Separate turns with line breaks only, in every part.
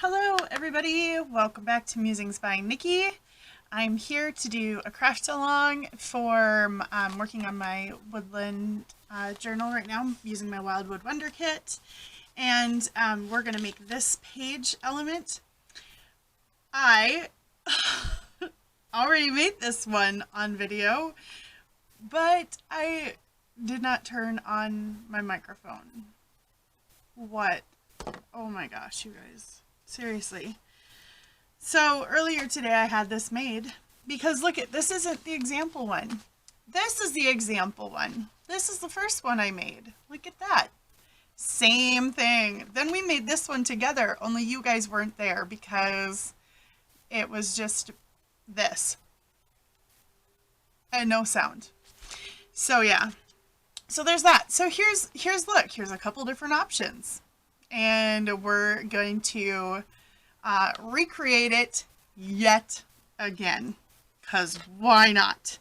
Hello everybody, welcome back to Musings by Nikki. I'm here to do a craft along for working on my woodland journal right now. I'm using my Wildwood Wonder Kit, and we're going to make this page element. I already made this one on video, but I did not turn on my microphone. What? Oh my gosh, you guys. Seriously. So earlier today I had this made because look at this, isn't the example one. This is the example one. This is the first one I made. Look at that. Same thing. Then we made this one together, only you guys weren't there because it was just this. And no sound. So yeah. So there's that. So here's a couple different options. And we're going to recreate it yet again, because why not?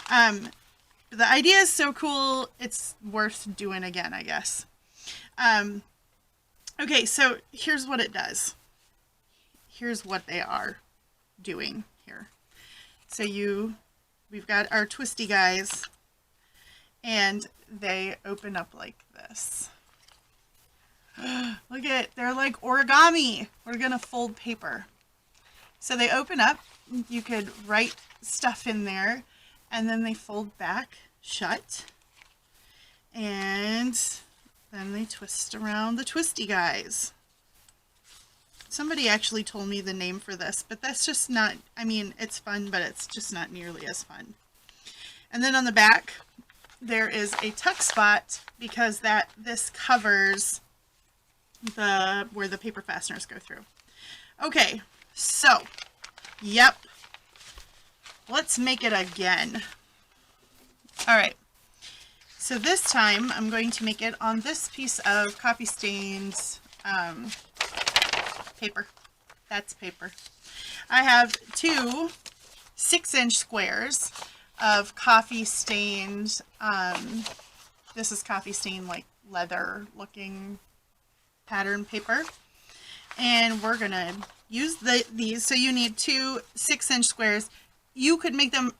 The idea is so cool, it's worth doing again, I guess. Okay, so here's what it does. Here's what they are doing here. So we've got our twisty guys, and they open up like this. Look at, they're like origami. We're gonna fold paper. So they open up, you could write stuff in there, and then they fold back shut. And then they twist around the twisty guys. Somebody actually told me the name for this, but that's just not, I mean, it's fun, but it's just not nearly as fun. And then on the back, there is a tuck spot because this covers where the paper fasteners go through. Okay, so, yep, let's make it again. Alright, so this time I'm going to make it on this piece of coffee stained paper. That's paper. I have two 6-inch squares of coffee stained, this is coffee stained like leather looking pattern paper, and we're gonna use these. So you need two 6-inch squares. You could make them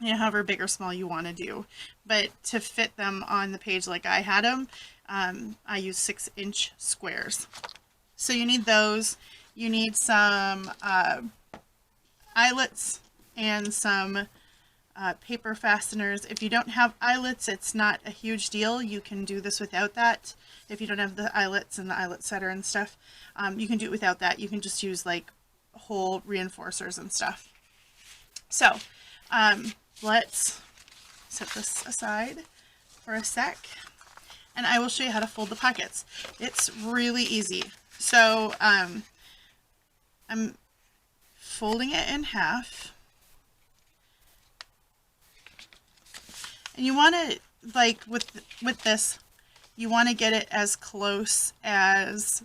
however big or small you want to do, but to fit them on the page like I had them, I use 6-inch squares. So you need those. You need some eyelets and some paper fasteners. If you don't have eyelets, it's not a huge deal. You can do this without that. If you don't have the eyelets and the eyelet setter and stuff, you can do it without that. You can just use like hole reinforcers and stuff. So let's set this aside for a sec, and I will show you how to fold the pockets. It's really easy. So I'm folding it in half. And you want to, like with this, you want to get it as close as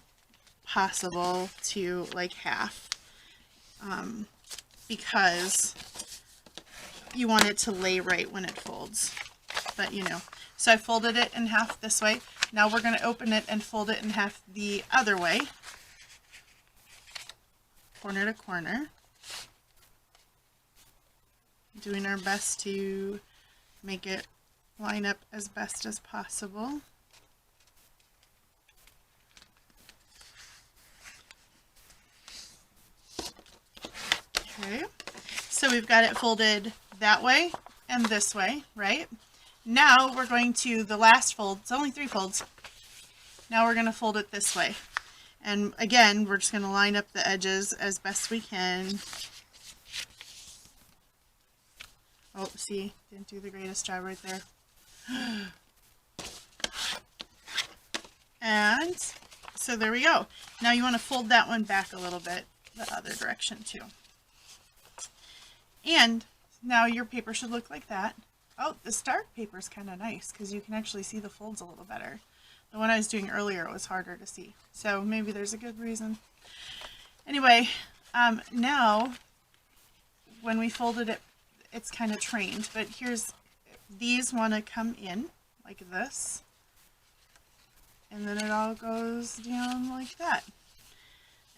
possible to like half, because you want it to lay right when it folds. But so I folded it in half this way. Now we're going to open it and fold it in half the other way, corner to corner, doing our best to make it line up as best as possible. Okay, so we've got it folded that way and this way, right? Now we're going to the last fold. It's only 3 folds. Now we're going to fold it this way. And again, we're just going to line up the edges as best we can. Oh, see, didn't do the greatest job right there. And so there we go. Now you want to fold that one back a little bit the other direction too. And now your paper should look like that. Oh, this dark paper is kind of nice because you can actually see the folds a little better. The one I was doing earlier, it was harder to see. So maybe there's a good reason. Anyway, now when we folded it, it's kind of trained, but these want to come in like this, and then it all goes down like that.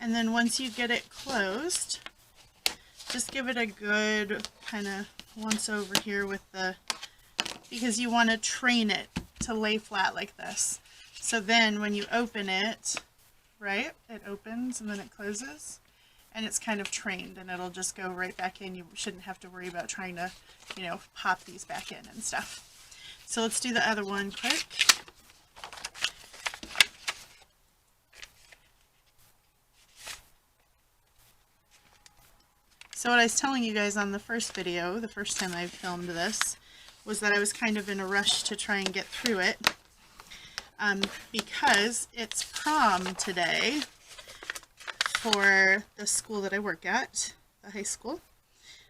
And then once you get it closed, just give it a good kind of once over here with the, because you want to train it to lay flat like this. So then when you open it, right, it opens and then it closes and it's kind of trained and it'll just go right back in. You shouldn't have to worry about trying to, you know, pop these back in and stuff. So let's do the other one quick. So what I was telling you guys on the first video, the first time I filmed this, was that I was kind of in a rush to try and get through it because it's prom today for the school that I work at, the high school.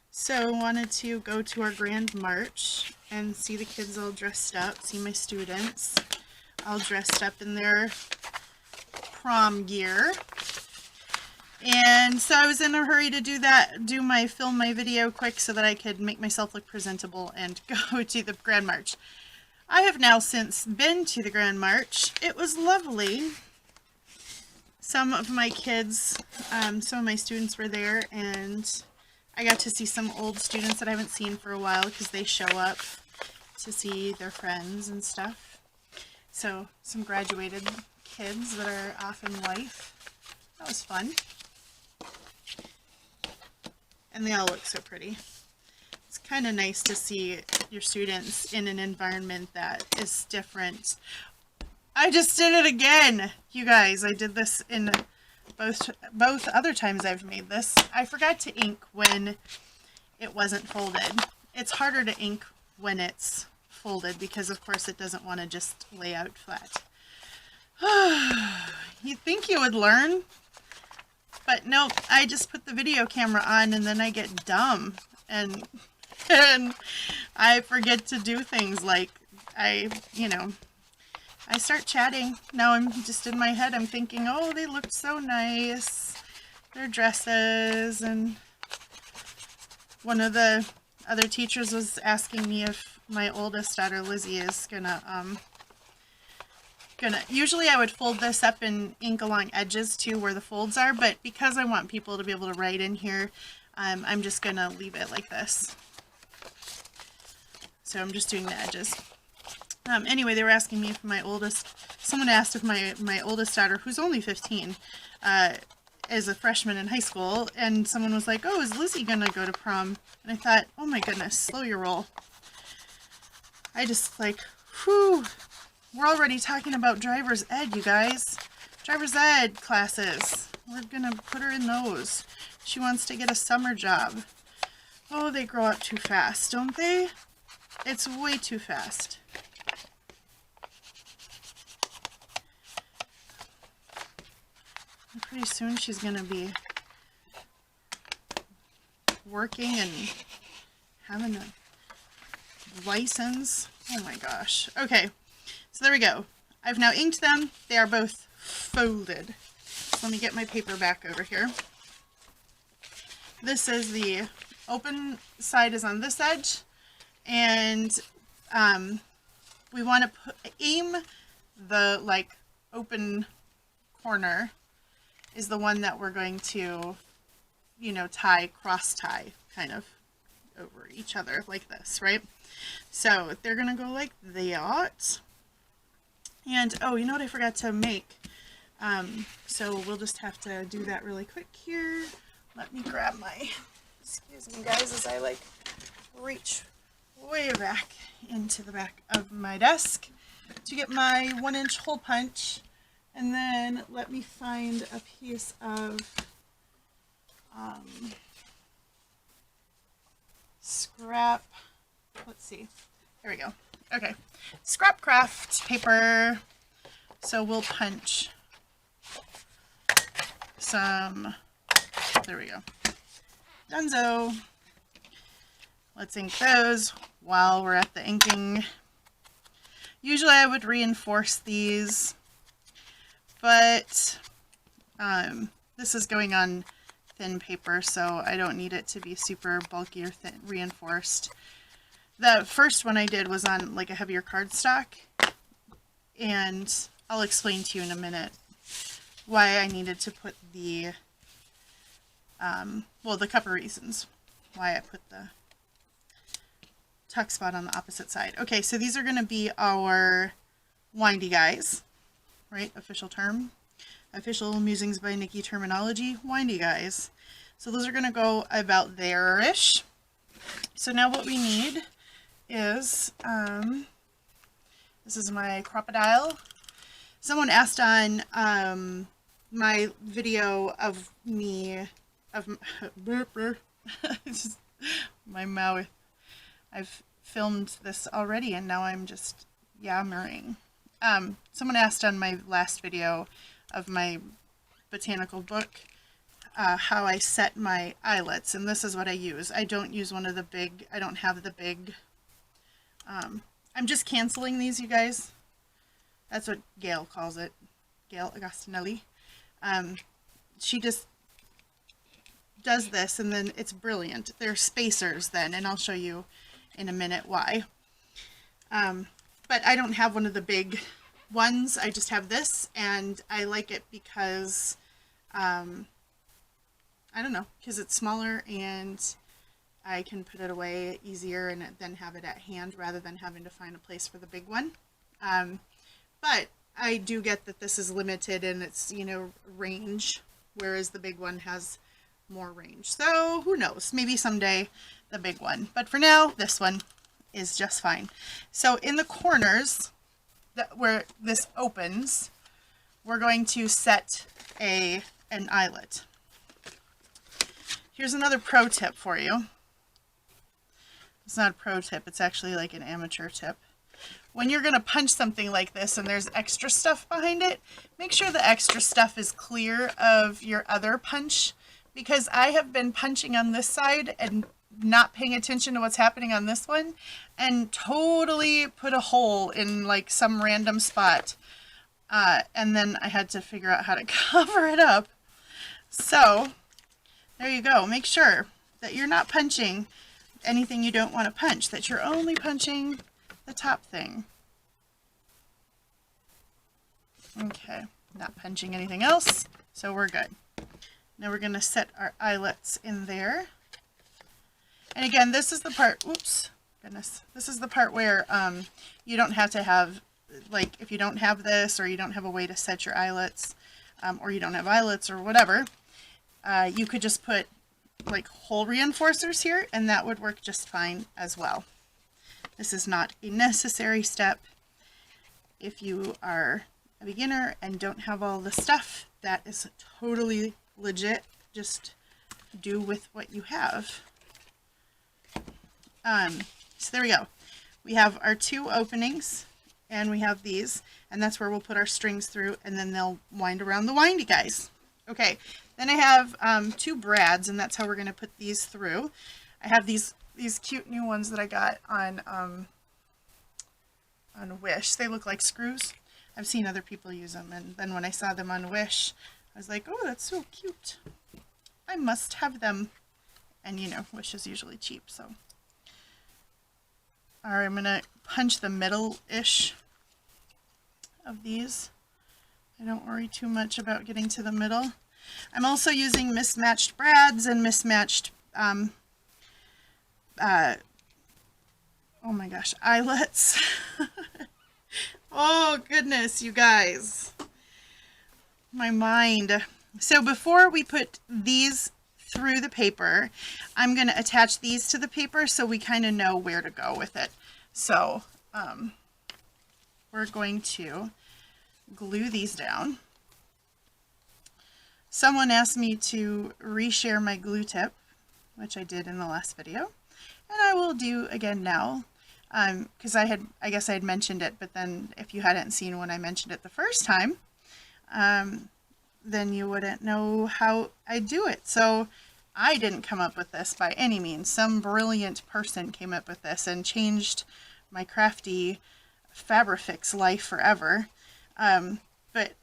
So I wanted to go to our grand march and see the kids all dressed up, see my students all dressed up in their prom gear. And so I was in a hurry to do that, film my video quick so that I could make myself look presentable and go to the Grand March. I have now since been to the Grand March. It was lovely. Some of my kids, some of my students were there, and I got to see some old students that I haven't seen for a while because they show up to see their friends and stuff. So some graduated kids that are off in life. That was fun. And they all look so pretty. It's kind of nice to see your students in an environment that is different. I just did it again, you guys. I did this in both other times I've made this. I forgot to ink when it wasn't folded. It's harder to ink when it's folded because of course it doesn't want to just lay out flat. You'd think you would learn. But nope, I just put the video camera on and then I get dumb and I forget to do things like I start chatting. Now I'm just in my head, I'm thinking, oh, they looked so nice, their dresses, and one of the other teachers was asking me if my oldest daughter Lizzie is usually I would fold this up and ink along edges too where the folds are, but because I want people to be able to write in here, I'm just gonna leave it like this. So I'm just doing the edges. Anyway, they were asking me if someone asked if my oldest daughter, who's only 15, is a freshman in high school, and someone was like, oh, is Lizzie gonna go to prom? And I thought, oh my goodness, slow your roll. I just like, whew. We're already talking about driver's ed, you guys. Driver's ed classes. We're gonna put her in those. She wants to get a summer job. Oh, they grow up too fast, don't they? It's way too fast. And pretty soon she's gonna be working and having a license. Oh my gosh. Okay. So there we go. I've now inked them. They are both folded. So let me get my paper back over here. This is the open side is on this edge, and we want to aim the like open corner is the one that we're going to, you know, cross tie kind of over each other like this, right? So they're gonna go like that. And, oh, you know what I forgot to make? So we'll just have to do that really quick here. Let me grab excuse me guys, as I like reach way back into the back of my desk to get my 1-inch hole punch. And then let me find a piece of scrap, let's see, there we go. Okay, scrap craft paper. So we'll punch some, there we go. Dunzo. Let's ink those while we're at the inking. Usually I would reinforce these, but this is going on thin paper, so I don't need it to be super bulky or thin, reinforced. The first one I did was on like a heavier cardstock, and I'll explain to you in a minute why I needed to put the, well, the couple reasons why I put the tuck spot on the opposite side. Okay, so these are going to be our windy guys, right? Official term. Official Musings by Nikki terminology, windy guys. So those are going to go about there-ish. So now what we need is, this is my crocodile. Someone asked on my video of me, of my mouth. I've filmed this already and now I'm just yammering. Someone asked on my last video of my botanical book how I set my eyelets, and this is what I use. I don't use one of the big, I don't have the big, I'm just canceling these, you guys. That's what Gail calls it. Gail Agostinelli. She just does this and then it's brilliant. They're spacers then, and I'll show you in a minute why. But I don't have one of the big ones. I just have this, and I like it because, I don't know, because it's smaller and I can put it away easier and then have it at hand rather than having to find a place for the big one. But I do get that this is limited in its, you know, range, whereas the big one has more range. So who knows, maybe someday the big one. But for now, this one is just fine. So in the corners where this opens, we're going to set an eyelet. Here's another pro tip for you. It's not a pro tip, it's actually like an amateur tip. When you're going to punch something like this and there's extra stuff behind it, make sure the extra stuff is clear of your other punch, because I have been punching on this side and not paying attention to what's happening on this one and totally put a hole in like some random spot. And then I had to figure out how to cover it up. So there you go. Make sure that you're not punching anything you don't want to punch, that you're only punching the top thing. Okay, not punching anything else, so we're good. Now we're going to set our eyelets in there. And again, this is the part, oops, goodness, this is the part where you don't have to have, like, if you don't have this, or you don't have a way to set your eyelets, or you don't have eyelets or whatever, you could just put like hole reinforcers here, and that would work just fine as well. This is not a necessary step. If you are a beginner and don't have all the stuff, that is totally legit. Just do with what you have. So there we go. We have our two openings, and we have these, and that's where we'll put our strings through, and then they'll wind around the windy guys. Okay, then I have two brads, and that's how we're going to put these through. I have these cute new ones that I got on Wish. They look like screws. I've seen other people use them, and then when I saw them on Wish, I was like, oh, that's so cute. I must have them. And you know, Wish is usually cheap, so. Alright, I'm going to punch the middle-ish of these. I don't worry too much about getting to the middle. I'm also using mismatched brads and mismatched, oh my gosh, eyelets. Oh goodness, you guys. My mind. So before we put these through the paper, I'm going to attach these to the paper so we kind of know where to go with it. So we're going to glue these down. Someone asked me to reshare my glue tip, which I did in the last video, and I will do again now, because I guess I had mentioned it, but then if you hadn't seen when I mentioned it the first time, then you wouldn't know how I do it. So I didn't come up with this by any means. Some brilliant person came up with this and changed my crafty Fabrifix life forever. But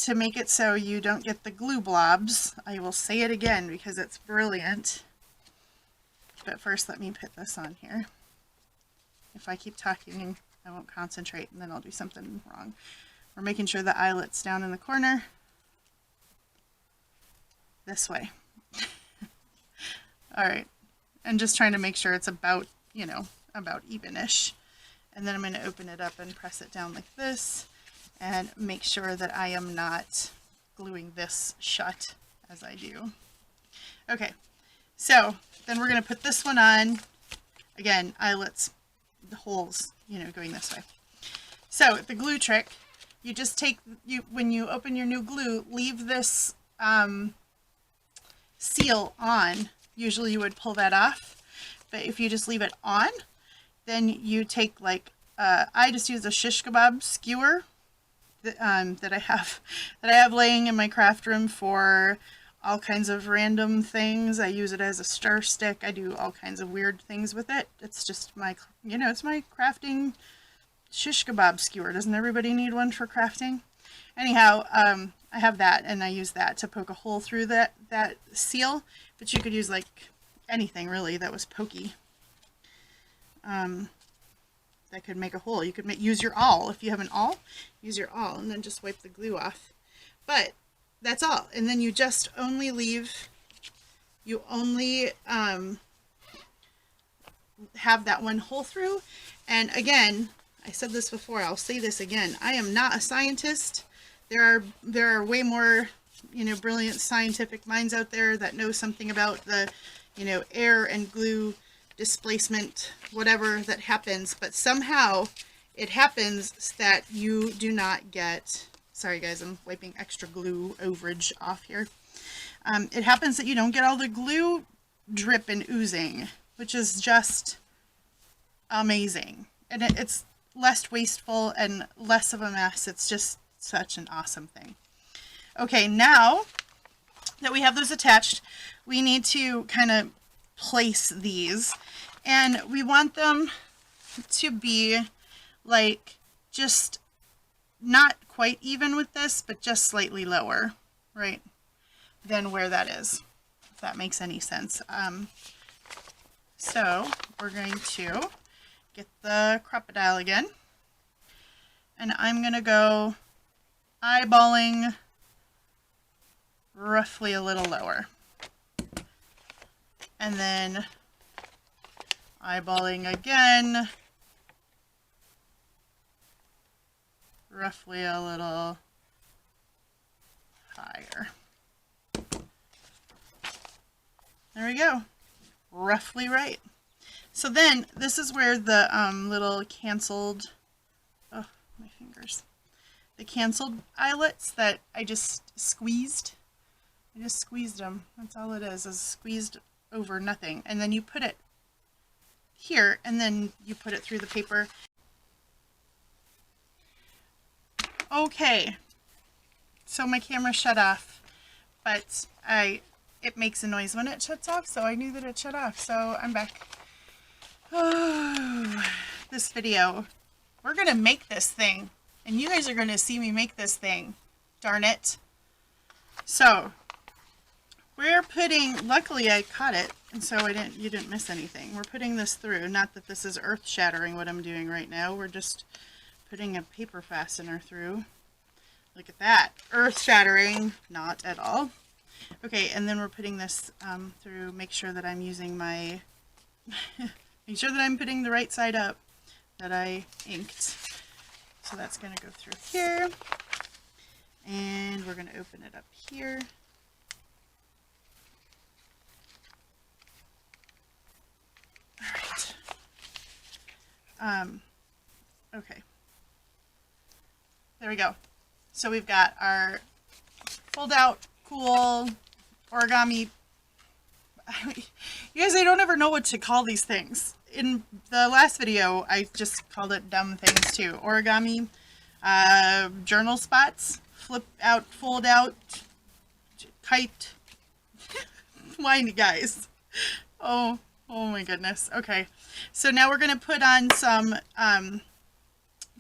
to make it so you don't get the glue blobs, I will say it again because it's brilliant. But first let me put this on here. If I keep talking, I won't concentrate and then I'll do something wrong. We're making sure the eyelet's down in the corner. this way. All right, and just trying to make sure it's about, you know, about evenish. And then I'm going to open it up and press it down like this and make sure that I am not gluing this shut as I do. Okay, so then we're going to put this one on. Again, eyelets, the holes, you know, going this way. So the glue trick, you just take, when you open your new glue, leave this seal on. Usually you would pull that off, but if you just leave it on, then you take like, I just use a shish kebab skewer that I have laying in my craft room for all kinds of random things. I use it as a stir stick. I do all kinds of weird things with it. It's just my, you know, it's my crafting shish kebab skewer. Doesn't everybody need one for crafting? Anyhow, I have that, and I use that to poke a hole through that seal, but you could use like anything really that was pokey. That could make a hole. You could use your awl. If you have an awl, use your awl and then just wipe the glue off. But that's all. And then you just only leave, you only have that one hole through. And again, I said this before, I'll say this again. I am not a scientist. There are way more, you know, brilliant scientific minds out there that know something about the, you know, air and glue displacement, whatever that happens, but somehow it happens that you do not get, sorry guys, I'm wiping extra glue overage off here. It happens that you don't get all the glue drip and oozing, which is just amazing. And it's less wasteful and less of a mess. It's just such an awesome thing. Okay, now that we have those attached, we need to kind of place these, and we want them to be like just not quite even with this, but just slightly lower, right, than where that is, if that makes any sense. So we're going to get the crocodile again, and I'm going to go eyeballing roughly a little lower. And then eyeballing again, roughly a little higher. There we go, roughly right. So then this is where the little canceled, oh my fingers, the canceled eyelets that I just squeezed them. That's all it is squeezed over nothing. And then you put it here, and then you put it through the paper. Okay, so my camera shut off, but it makes a noise when it shuts off, so I knew that it shut off, so I'm back. Oh, this video, we're gonna make this thing, and you guys are gonna see me make this thing, darn it. So we're putting, luckily I caught it, and so you didn't miss anything. We're putting this through, not that this is earth-shattering what I'm doing right now. We're just putting a paper fastener through. Look at that, earth-shattering, not at all. Okay, and then we're putting this through, make sure that I'm using my, make sure that I'm putting the right side up that I inked. So that's gonna go through here, and we're gonna open it up here. Okay, there we go. So we've got our fold out cool origami. You guys, I don't ever know what to call these things. In the last video, I just called it dumb things too. Origami journal spots, flip out, fold out, kite. Why, guys? Oh my goodness. Okay, so now we're gonna put on some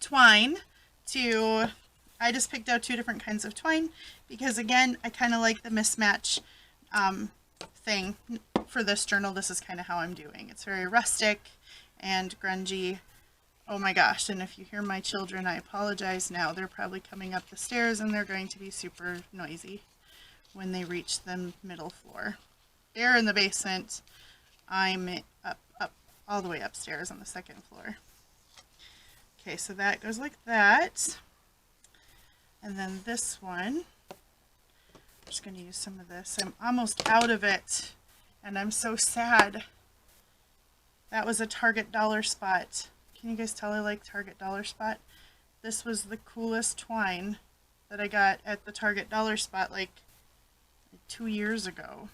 twine to, I just picked out 2 different kinds of twine because again, I kind of like the mismatch thing for this journal. This is kind of how I'm doing. It's very rustic and grungy. Oh my gosh, and if you hear my children, I apologize now. They're probably coming up the stairs and they're going to be super noisy. when they reach the middle floor. They're in the basement. I'm up all the way upstairs on the second floor. Okay, so that goes like that. And then this one, I'm just going to use some of this. I'm almost out of it, and I'm so sad. That was a Target dollar spot. Can you guys tell I like Target dollar spot? This was the coolest twine that I got at the Target dollar spot like 2 years ago.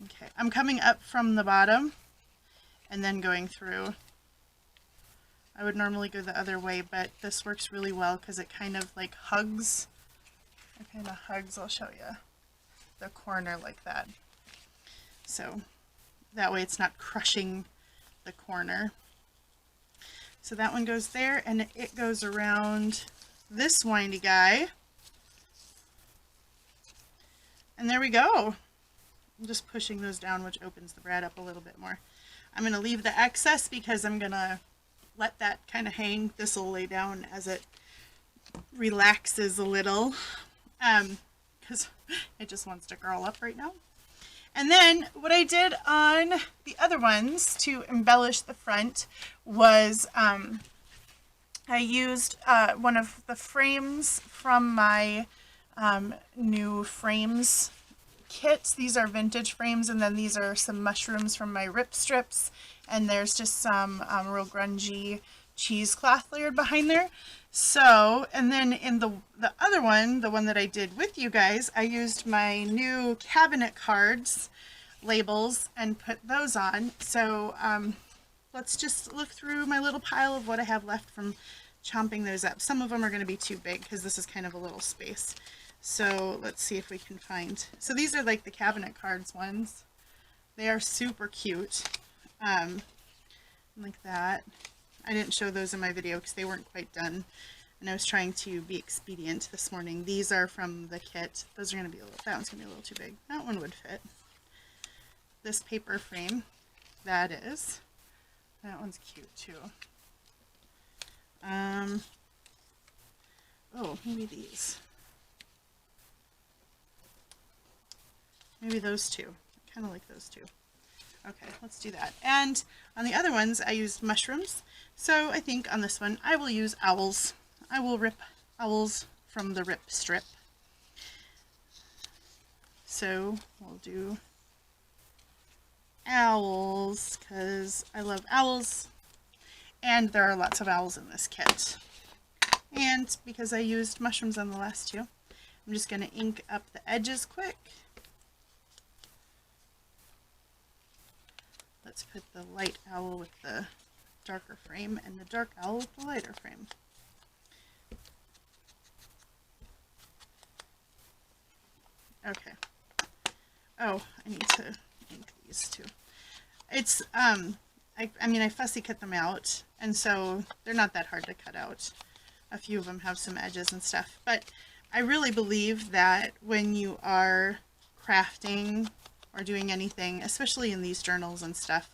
Okay, I'm coming up from the bottom and then going through. I would normally go the other way, but this works really well because it kind of like hugs. It kind of hugs, I'll show you, the corner like that. So that way it's not crushing the corner. So that one goes there, and it goes around this windy guy. And there we go. I'm just pushing those down, which opens the brad up a little bit more. I'm going to leave the excess because I'm going to let that kind of hang. This will lay down as it relaxes a little, because it just wants to curl up right now. And then what I did on the other ones to embellish the front was I used one of the frames from my new frames kit. These are vintage frames, and then these are some mushrooms from my rip strips, and there's just some real grungy cheesecloth layered behind there. So, and then in the other one, the one that I did with you guys, I used my new cabinet cards labels and put those on. So let's just look through my little pile of what I have left from chomping those up. Some of them are going to be too big because this is kind of a little space. So let's see if we can find. So these are like the cabinet cards ones. They are super cute. Like that. I didn't show those in my video because they weren't quite done, and I was trying to be expedient this morning. These are from the kit. Those are going to be a little, that one's going to be a little too big. That one would fit. This paper frame, that is. That one's cute too. Oh, maybe these. Maybe those two. I kind of like those two. Okay, let's do that. And on the other ones, I used mushrooms. So I think on this one, I will use owls. I will rip owls from the rip strip. So we'll do owls because I love owls. And there are lots of owls in this kit. And because I used mushrooms on the last two, I'm just going to ink up the edges quick. Let's put the light owl with the darker frame and the dark owl with the lighter frame. Okay. Oh, I need to ink these too. It's, I mean, I fussy cut them out, and so they're not that hard to cut out. A few of them have some edges and stuff, but I really believe that when you are crafting or doing anything, especially in these journals and stuff,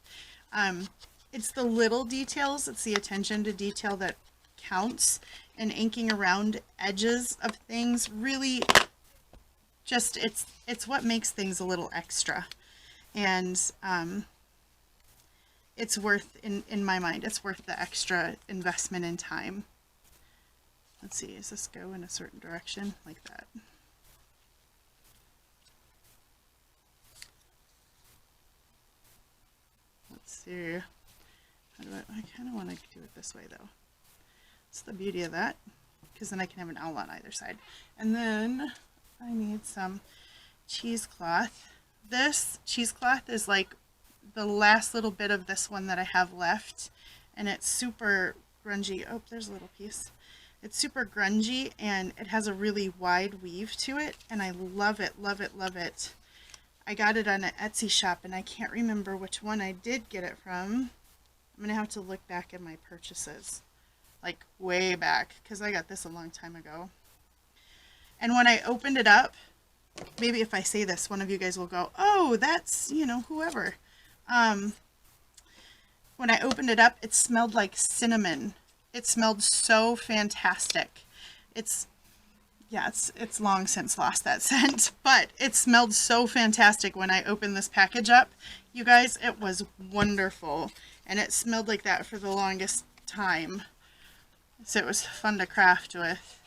it's the little details, it's the attention to detail that counts, and inking around edges of things really just, it's what makes things a little extra. And it's worth, in my mind, it's worth the extra investment in time. Let's see, does this go in a certain direction? Like that. Let's see. How do I kind of want to do it this way though. That's the beauty of that, because then I can have an owl on either side. And then I need some cheesecloth. This cheesecloth is like the last little bit of this one that I have left, and it's super grungy. Oh, there's a little piece. It's super grungy, and it has a really wide weave to it, and I love it, love it, love it. I got it on an Etsy shop, and I can't remember which one I did get it from. I'm going to have to look back at my purchases, like way back, because I got this a long time ago. And when I opened it up, maybe if I say this, one of you guys will go, oh, that's, you know, whoever. When I opened it up, it smelled like cinnamon. It smelled so fantastic. It's yeah, it's long since lost that scent, but it smelled so fantastic when I opened this package up. You guys, it was wonderful, and it smelled like that for the longest time. So it was fun to craft with.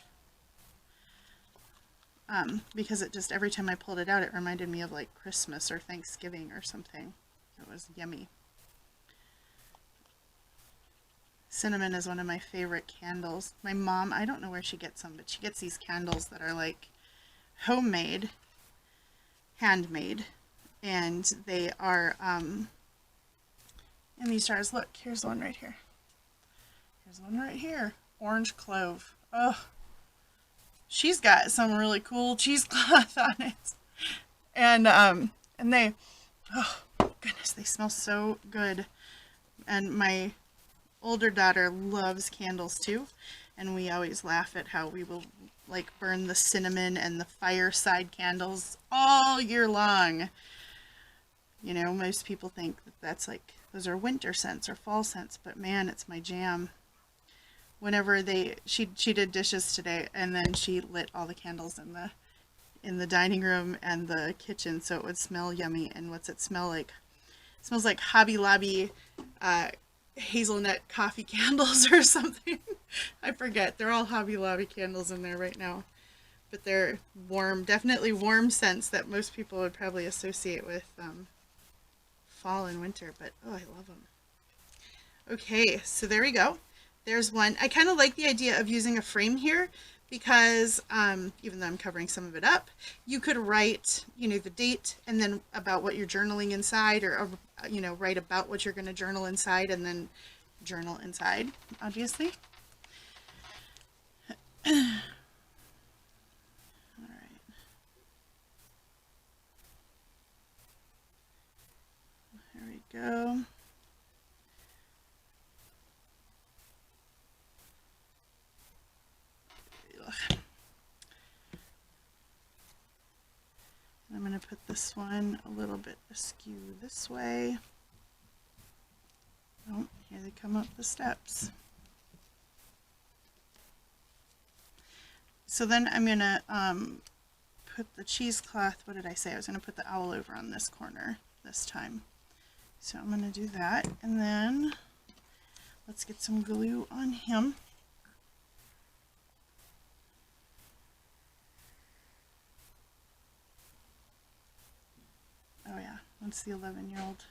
Because it just, every time I pulled it out, it reminded me of like Christmas or Thanksgiving or something. It was yummy. Cinnamon is one of my favorite candles. My mom, I don't know where she gets them, but she gets these candles that are like homemade, handmade, and they are in these jars. Look, here's one right here. Here's one right here. Orange clove. Oh, she's got some really cool cheesecloth on it. And they, oh goodness, they smell so good. And my older daughter loves candles too, and we always laugh at how we will like burn the cinnamon and the fireside candles all year long. You know, most people think that that's like, those are winter scents or fall scents, but man, it's my jam. Whenever she did dishes today, and then she lit all the candles in the dining room and the kitchen so it would smell yummy. And what's it smell like? It smells like Hobby Lobby hazelnut coffee candles or something. I forget. They're all Hobby Lobby candles in there right now, but they're warm, definitely warm scents that most people would probably associate with fall and winter, but oh, I love them. Okay, so there we go. There's one. I kind of like the idea of using a frame here because even though I'm covering some of it up, you could write, you know, the date and then about what you're journaling inside, or you know, write about what you're going to journal inside and then journal inside, obviously. All right. There we go. I'm going to put this one a little bit askew this way. Oh, here they come up the steps. So then I'm going to put the cheesecloth, what did I say? I was going to put the owl over on this corner this time. So I'm going to do that, and then let's get some glue on him. Oh yeah, that's the 11-year-old.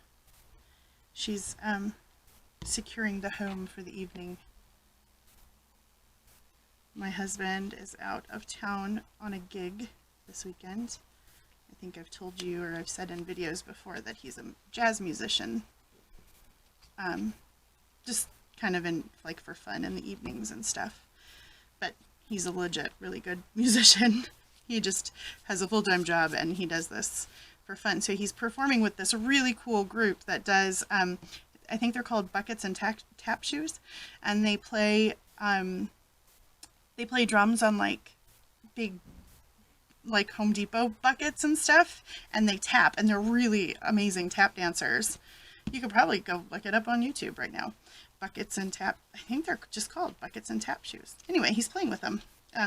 She's securing the home for the evening. My husband is out of town on a gig this weekend. I think I've told you, or I've said in videos before, that he's a jazz musician. Just kind of in, like, for fun in the evenings and stuff. But he's a legit, really good musician. He just has a full-time job and he does this for fun. So he's performing with this really cool group that does, I think they're called Buckets and Tap Shoes, and they play drums on like big, like Home Depot buckets and stuff, and they tap, and they're really amazing tap dancers. You could probably go look it up on YouTube right now. Buckets and Tap, I think they're just called Buckets and Tap Shoes. Anyway, he's playing with them.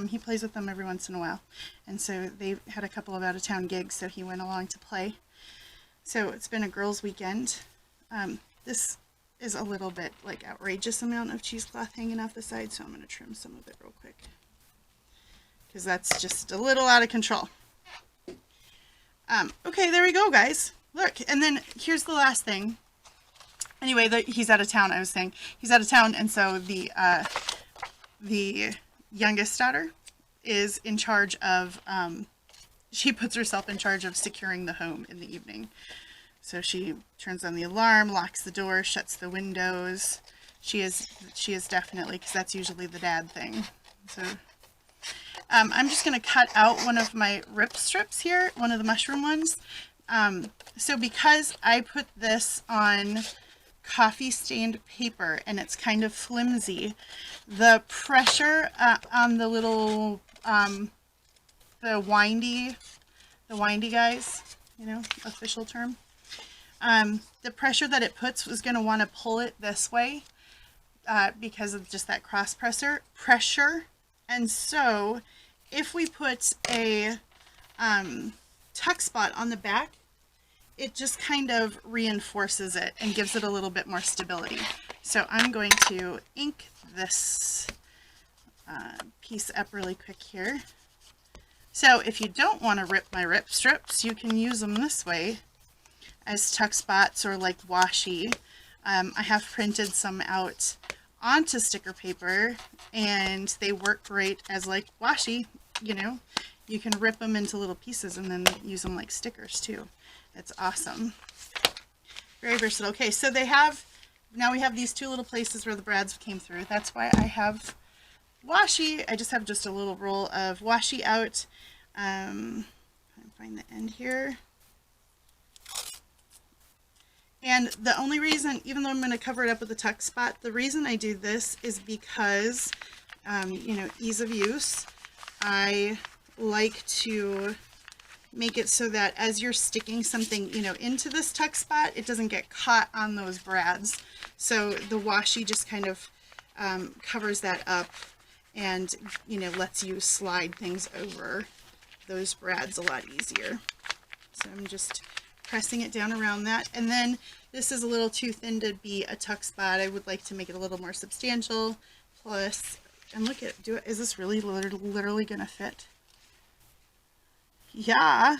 He plays with them every once in a while, and so they had a couple of out-of-town gigs, so he went along to play. So it's been a girls' weekend. This is a little bit like outrageous amount of cheesecloth hanging off the side, so I'm going to trim some of it real quick because that's just a little out of control. Okay, there we go, guys. Look, and then here's the last thing. Anyway, he's out of town. I was saying he's out of town, and so the youngest daughter is in charge of, she puts herself in charge of securing the home in the evening. So she turns on the alarm, locks the door, shuts the windows. She is definitely, because that's usually the dad thing. So I'm just going to cut out one of my rip strips here, one of the mushroom ones. So because I put this on coffee stained paper and it's kind of flimsy, the pressure on the little the windy guys, you know, official term, the pressure that it puts was going to want to pull it this way because of just that cross pressure, and so if we put a tuck spot on the back, it just kind of reinforces it and gives it a little bit more stability. So I'm going to ink this piece up really quick here. So if you don't want to rip my rip strips, you can use them this way as tuck spots or like washi. I have printed some out onto sticker paper and they work great as like washi. You know, you can rip them into little pieces and then use them like stickers too. It's awesome. Very versatile. Okay, so they have, now we have these two little places where the brads came through. That's why I have washi. I just have just a little roll of washi out. Find the end here. And the only reason, even though I'm going to cover it up with a tuck spot, the reason I do this is because, you know, ease of use. I like to make it so that as you're sticking something, you know, into this tuck spot, it doesn't get caught on those brads. So the washi just kind of covers that up and, you know, lets you slide things over those brads a lot easier. So I'm just pressing it down around that. And then this is a little too thin to be a tuck spot. I would like to make it a little more substantial. Plus, and look at, is this really literally gonna fit? Yeah.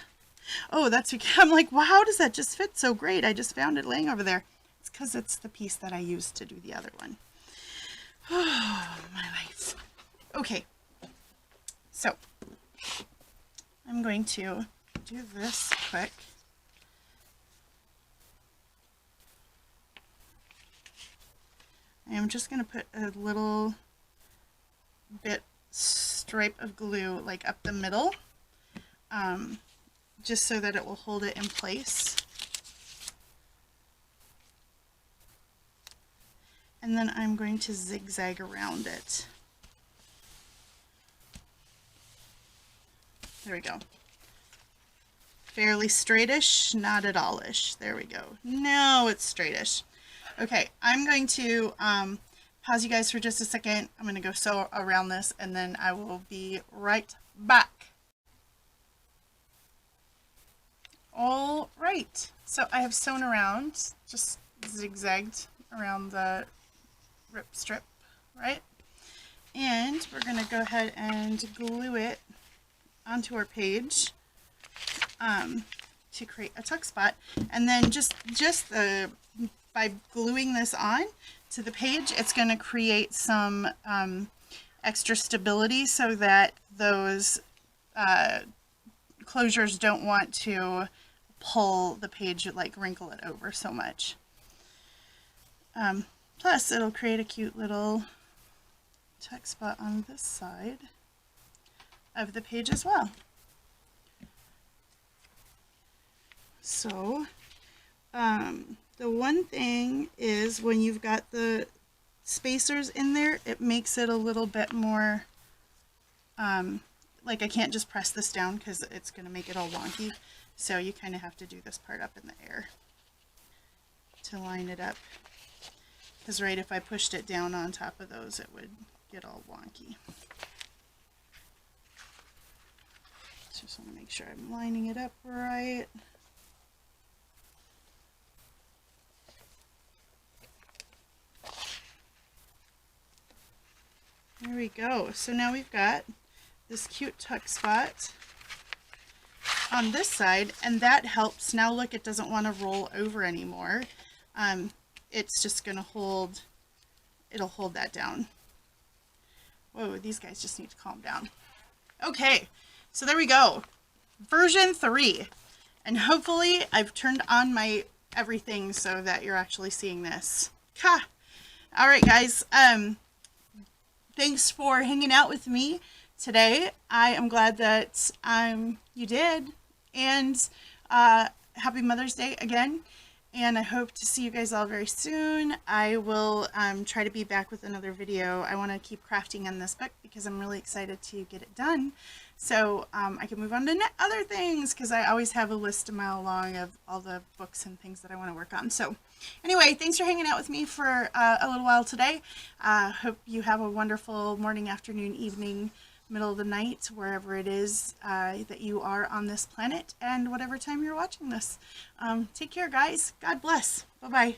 Oh, that's because I'm like, wow, how does that just fit so great? I just found it laying over there. It's because it's the piece that I used to do the other one. Oh, my life. Okay. So, I'm going to do this quick. I'm just going to put a little bit stripe of glue like up the middle, just so that it will hold it in place. And then I'm going to zigzag around it. There we go. Fairly straightish, not at all-ish. There we go. Now it's straightish. Okay, I'm going to pause you guys for just a second. I'm going to go sew around this and then I will be right back. All right, so I have sewn around, just zigzagged around the rip strip, right? And we're going to go ahead and glue it onto our page to create a tuck spot. And then just by gluing this on to the page, it's going to create some extra stability so that those closures don't want to pull the page, like wrinkle it over so much. Plus, it'll create a cute little tuck spot on this side of the page as well. So, the one thing is when you've got the spacers in there, it makes it a little bit more, like I can't just press this down because it's going to make it all wonky. So you kind of have to do this part up in the air to line it up. Because right, if I pushed it down on top of those, it would get all wonky. Just want to make sure I'm lining it up right. There we go. So now we've got this cute tuck spot on this side, and that helps. Now look, it doesn't want to roll over anymore. It's just going to hold, it'll hold that down. Whoa, these guys just need to calm down. Okay, so there we go. Version 3. And hopefully I've turned on my everything so that you're actually seeing this. Ha! All right, guys. Thanks for hanging out with me today. I am glad that you did. And happy Mother's Day again. And I hope to see you guys all very soon. I will try to be back with another video. I want to keep crafting on this book because I'm really excited to get it done. So I can move on to other things because I always have a list a mile long of all the books and things that I want to work on. So anyway, thanks for hanging out with me for a little while today. Hope you have a wonderful morning, afternoon, evening, middle of the night, wherever it is that you are on this planet, and whatever time you're watching this. Take care, guys. God bless. Bye-bye.